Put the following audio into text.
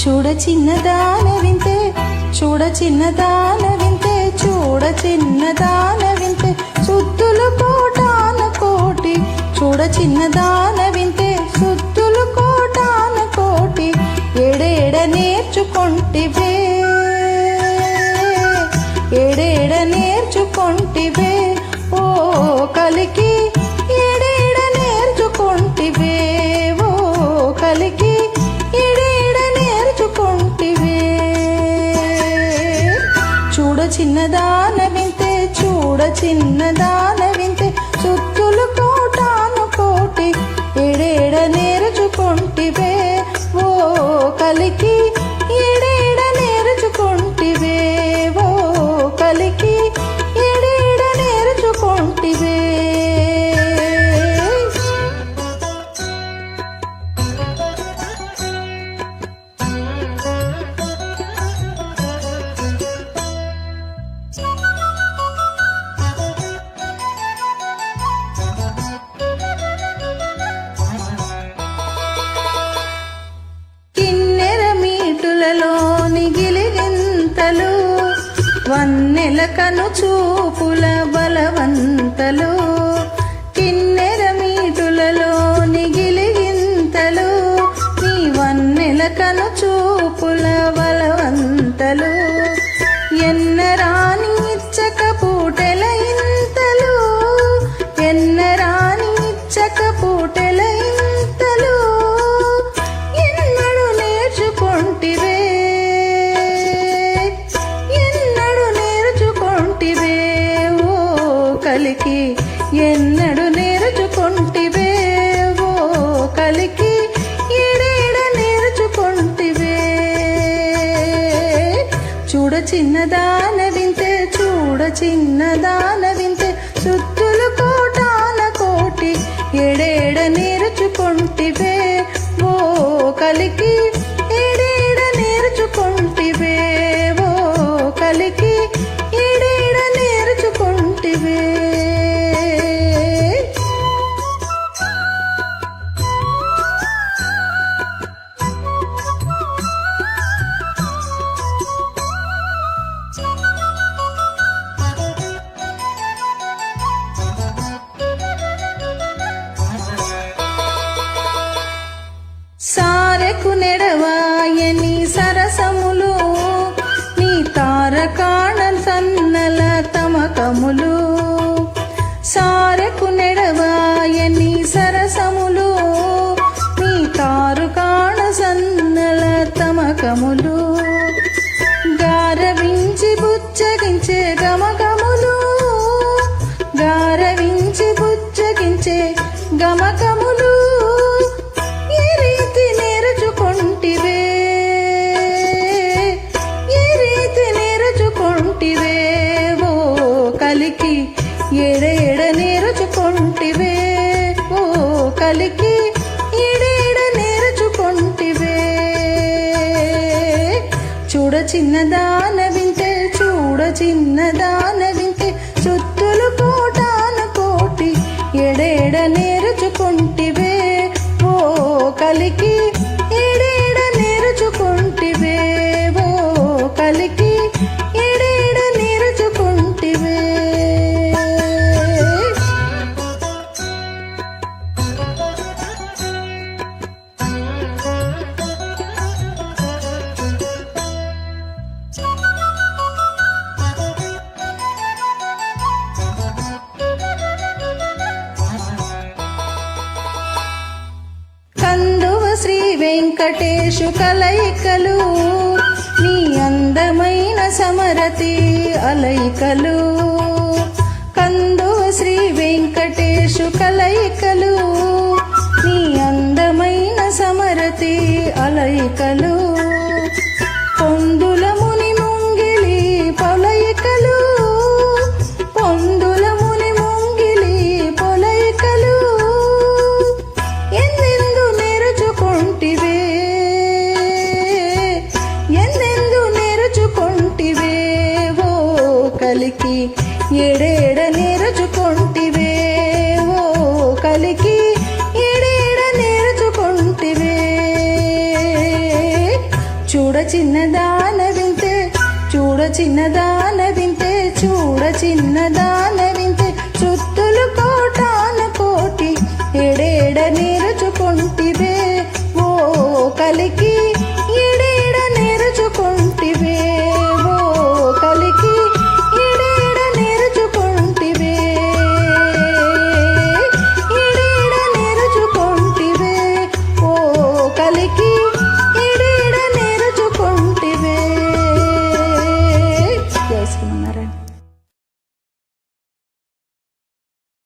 చూడ చిన్నదాన వింతే, చూడ చిన్నదాన వింతే, చూడ చిన్నదాన వింతే, సుత్తులు కోటాన కోటి. చూడ చిన్నదాన వింతే, సుత్తులు కోటాన కోటి. ఏడేడ నేర్చుకొంటివే, ఏడేడ నేర్చుకొంటివే, ఓ కలికి ఏడేడ నేర్చుకొంటివే, ఓ కలికి చూడ చిన్నదాన వింతే, చూడ చిన్నదాన వింతే, సుత్తులు కోటాను కోటి. ఏడేడ నేర్చుకొంటివే, ఓ కలికి ఏడేడ నేర్చుకొంటివే, ఓ కలికి ఏడేడ నేర్చుకొంటివే. గిలిగింతలు వన్నెల కను చూపుల బలవంతలు. కిన్నెర మీటులలో గిలిగింతలు నీ వన్నెల కను చూపుల బలవంతలు. ఎన్నరాని ఇచ్చక పూటెల ఇంతలు, ఎన్నరాని ఇచ్చక పూటెల ఇంతలు. ఎన్నడు నేర్చుకొంటివే, ఎన్నడు నేర్చుకొంటివే, ఓ కలికి ఎన్నడు నేర్చుకొంటివే, ఓ కలికి ఏడేడ నేర్చుకొంటివే. చూడ చిన్నదాన వింతే, చూడ చిన్నదాన వింతే, సుత్తులు కోటాన కోటి. ఏడేడ నేర్చుకొంటివే, ఓ కలికి ఏడేడ నేర్చుకొంటివే, ఓ కలికి ఏడేడ నేర్చుకొంటివే. సారెకు నెడవాయని సరసములు నీ తారకాణ సన్నల తమకములు. సారెకు నెడవాయని సరసములు నీ తారుకాణ సన్నల తమకములు. గారవించి బుచ్చగించే గమకములు, గారవించి బుచ్చగించే గమకములు. ఏ రీతి నేర్చుకొంటివే, ఏ రీతి నేర్చుకొంటివే, ఓ కలికి ఏడేడ నేర్చుకొంటివే, ఓ కలికి ఏడేడ నేర్చుకొంటివే. చూడ చిన్నదాన వింతే, చూడ చిన్నదాన వింతే, సుత్తులు కోటాన కోటి. ఏడేడ నేర్చుకొంటివే, ఓ కలికి ఏడేడ నేర్చుకొంటివే, ఓ కలికి ఏడేడ నేర్చుకొంటివే. కందువ శ్రీ వెంకటేశు కలయికలు నీ అందమైన సమరతి అలయికలు. కందువ శ్రీ వెంకటేశు కలయికలు నీ అందమైన సమరతి అలయికలు. పొందుల ముని ముంగిలి పొలయికలు, కలికి ఎడేడ నేర్చుకొంటివే ఓ కలికి ఎడేడ నేర్చుకొంటివే చూడ చిన్నదాన వింటే చూడ చిన్నదాన వింటే చూడ చిన్నదాన